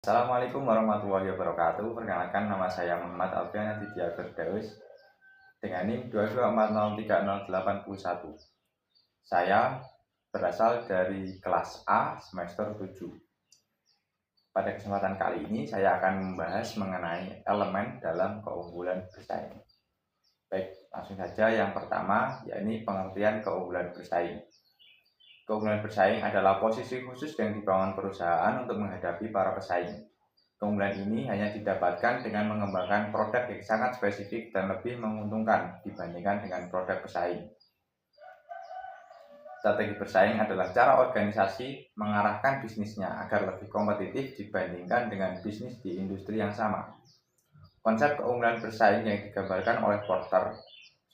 Assalamualaikum warahmatullahi wabarakatuh. Perkenalkan, nama saya Muhammad Alfian Aditya Firdaus dengan NIM 224030811. Saya berasal dari kelas A semester 7. Pada kesempatan kali ini saya akan membahas mengenai elemen dalam keunggulan bersaing. Baik, langsung saja. Yang pertama, yakni pengertian keunggulan bersaing. Keunggulan bersaing adalah posisi khusus yang dibangun perusahaan untuk menghadapi para pesaing. Keunggulan ini hanya didapatkan dengan mengembangkan produk yang sangat spesifik dan lebih menguntungkan dibandingkan dengan produk pesaing. Strategi bersaing adalah cara organisasi mengarahkan bisnisnya agar lebih kompetitif dibandingkan dengan bisnis di industri yang sama. Konsep keunggulan bersaing yang digambarkan oleh Porter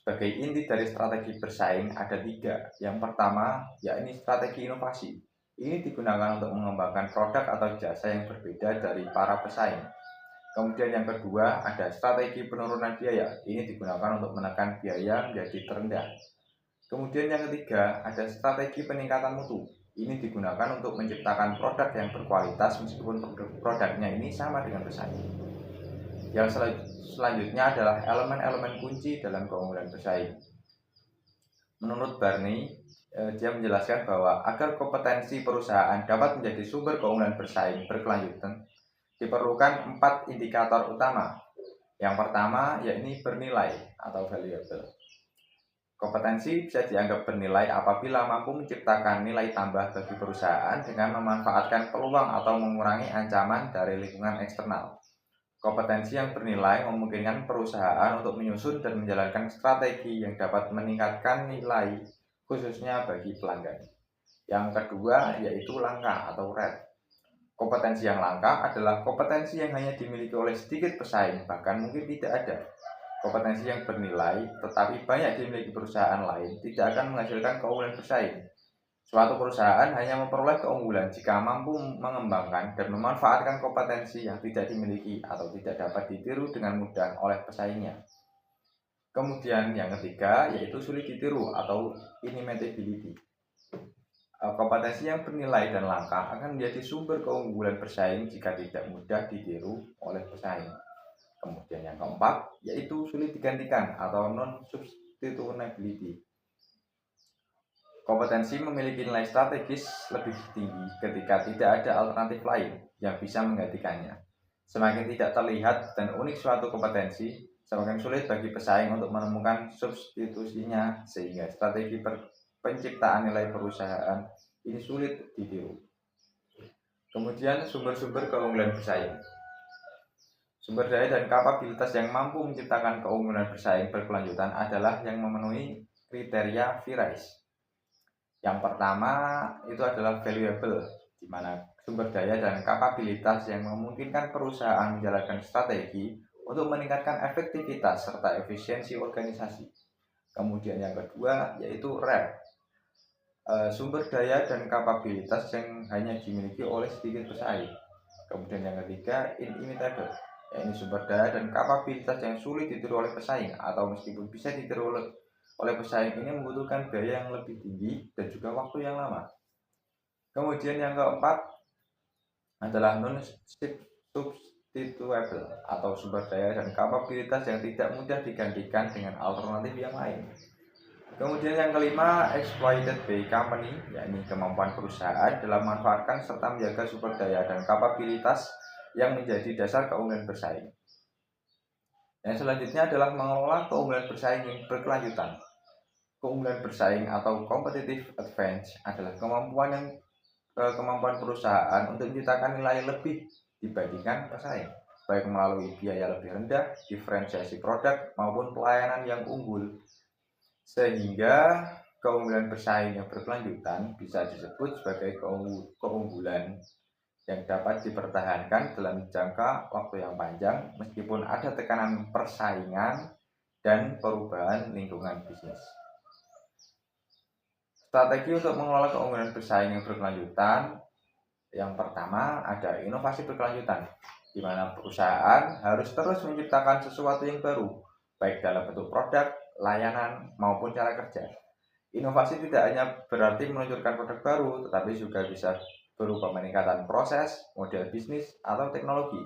sebagai inti dari strategi bersaing ada 3. Yang pertama, yakni strategi inovasi. Ini digunakan untuk mengembangkan produk atau jasa yang berbeda dari para pesaing. Kemudian yang kedua, ada strategi penurunan biaya. Ini digunakan untuk menekan biaya menjadi terendah. Kemudian yang ketiga, ada strategi peningkatan mutu. Ini digunakan untuk menciptakan produk yang berkualitas meskipun produknya ini sama dengan pesaing. Yang selanjutnya adalah elemen-elemen kunci dalam keunggulan bersaing. Menurut Barney, dia menjelaskan bahwa agar kompetensi perusahaan dapat menjadi sumber keunggulan bersaing berkelanjutan, diperlukan 4 indikator utama. Yang pertama, yakni bernilai atau valuable. Kompetensi bisa dianggap bernilai apabila mampu menciptakan nilai tambah bagi perusahaan dengan memanfaatkan peluang atau mengurangi ancaman dari lingkungan eksternal. Kompetensi yang bernilai memungkinkan perusahaan untuk menyusun dan menjalankan strategi yang dapat meningkatkan nilai, khususnya bagi pelanggan. Yang kedua, yaitu langka atau rare. Kompetensi yang langka adalah kompetensi yang hanya dimiliki oleh sedikit pesaing, bahkan mungkin tidak ada. Kompetensi yang bernilai tetapi banyak dimiliki perusahaan lain tidak akan menghasilkan keunggulan bersaing. Suatu perusahaan hanya memperoleh keunggulan jika mampu mengembangkan dan memanfaatkan kompetensi yang tidak dimiliki atau tidak dapat ditiru dengan mudah oleh pesaingnya. Kemudian yang ketiga, yaitu sulit ditiru atau inimitability. Kompetensi yang bernilai dan langka akan menjadi sumber keunggulan bersaing jika tidak mudah ditiru oleh pesaing. Kemudian yang keempat, yaitu sulit digantikan atau non-substitutability. Kompetensi memiliki nilai strategis lebih tinggi ketika tidak ada alternatif lain yang bisa menggantikannya. Semakin tidak terlihat dan unik suatu kompetensi, semakin sulit bagi pesaing untuk menemukan substitusinya, sehingga strategi penciptaan nilai perusahaan ini sulit ditiru. Kemudian sumber-sumber keunggulan bersaing. Sumber daya dan kapabilitas yang mampu menciptakan keunggulan bersaing berkelanjutan adalah yang memenuhi kriteria VRICE. Yang pertama itu adalah valuable, di mana sumber daya dan kapabilitas yang memungkinkan perusahaan menjalankan strategi untuk meningkatkan efektivitas serta efisiensi organisasi. Kemudian yang kedua yaitu rare, sumber daya dan kapabilitas yang hanya dimiliki oleh sedikit pesaing. Kemudian yang ketiga inimitable, yaitu sumber daya dan kapabilitas yang sulit ditiru oleh pesaing atau meskipun bisa ditiru oleh pesaing ini membutuhkan biaya yang lebih tinggi dan juga waktu yang lama. Kemudian yang keempat adalah non-substitutable atau sumber daya dan kapabilitas yang tidak mudah digantikan dengan alternatif yang lain. Kemudian yang kelima, exploited by company, yakni kemampuan perusahaan dalam memanfaatkan serta menjaga sumber daya dan kapabilitas yang menjadi dasar keunggulan bersaing. Yang selanjutnya adalah mengelola keunggulan bersaing yang berkelanjutan. Keunggulan bersaing atau competitive advantage adalah kemampuan perusahaan untuk menciptakan nilai lebih dibandingkan pesaing, baik melalui biaya lebih rendah, diferensiasi produk, maupun pelayanan yang unggul. Sehingga keunggulan bersaing yang berkelanjutan bisa disebut sebagai keunggulan yang dapat dipertahankan dalam jangka waktu yang panjang meskipun ada tekanan persaingan dan perubahan lingkungan bisnis. Strategi untuk mengelola keunggulan bersaing yang berkelanjutan, yang pertama ada inovasi berkelanjutan, di mana perusahaan harus terus menciptakan sesuatu yang baru, baik dalam bentuk produk, layanan, maupun cara kerja. Inovasi tidak hanya berarti meluncurkan produk baru, tetapi juga bisa berupa peningkatan proses, model bisnis, atau teknologi.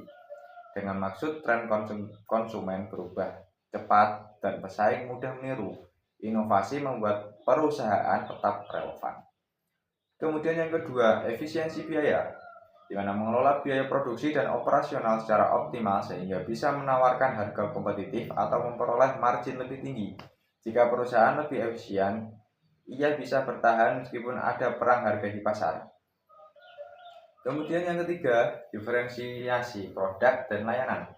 Dengan maksud tren konsumen berubah cepat dan pesaing mudah meniru. Inovasi membuat perusahaan tetap relevan. Kemudian yang kedua, efisiensi biaya, di mana mengelola biaya produksi dan operasional secara optimal sehingga bisa menawarkan harga kompetitif atau memperoleh margin lebih tinggi. Jika perusahaan lebih efisien, ia bisa bertahan meskipun ada perang harga di pasar. Kemudian yang ketiga, diferensiasi produk dan layanan.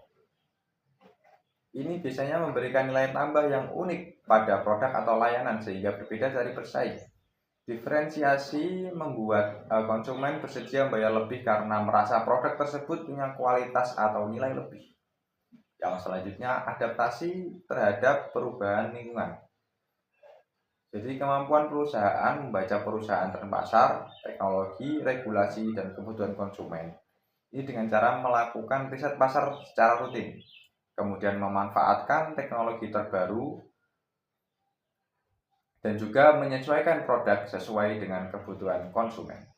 Ini biasanya memberikan nilai tambah yang unik pada produk atau layanan sehingga berbeda dari bersaing. Diferensiasi membuat konsumen bersedia membayar lebih karena merasa produk tersebut punya kualitas atau nilai lebih. Yang selanjutnya, adaptasi terhadap perubahan lingkungan. Jadi kemampuan perusahaan membaca perusahaan tren pasar, teknologi, regulasi, dan kebutuhan konsumen. Ini dengan cara melakukan riset pasar secara rutin, kemudian memanfaatkan teknologi terbaru, dan juga menyesuaikan produk sesuai dengan kebutuhan konsumen.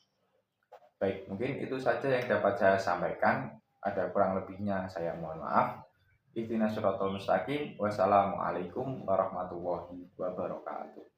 Baik, mungkin itu saja yang dapat saya sampaikan. Ada kurang lebihnya saya mohon maaf. Ihdinas siratal mustaqim. Wassalamualaikum warahmatullahi wabarakatuh.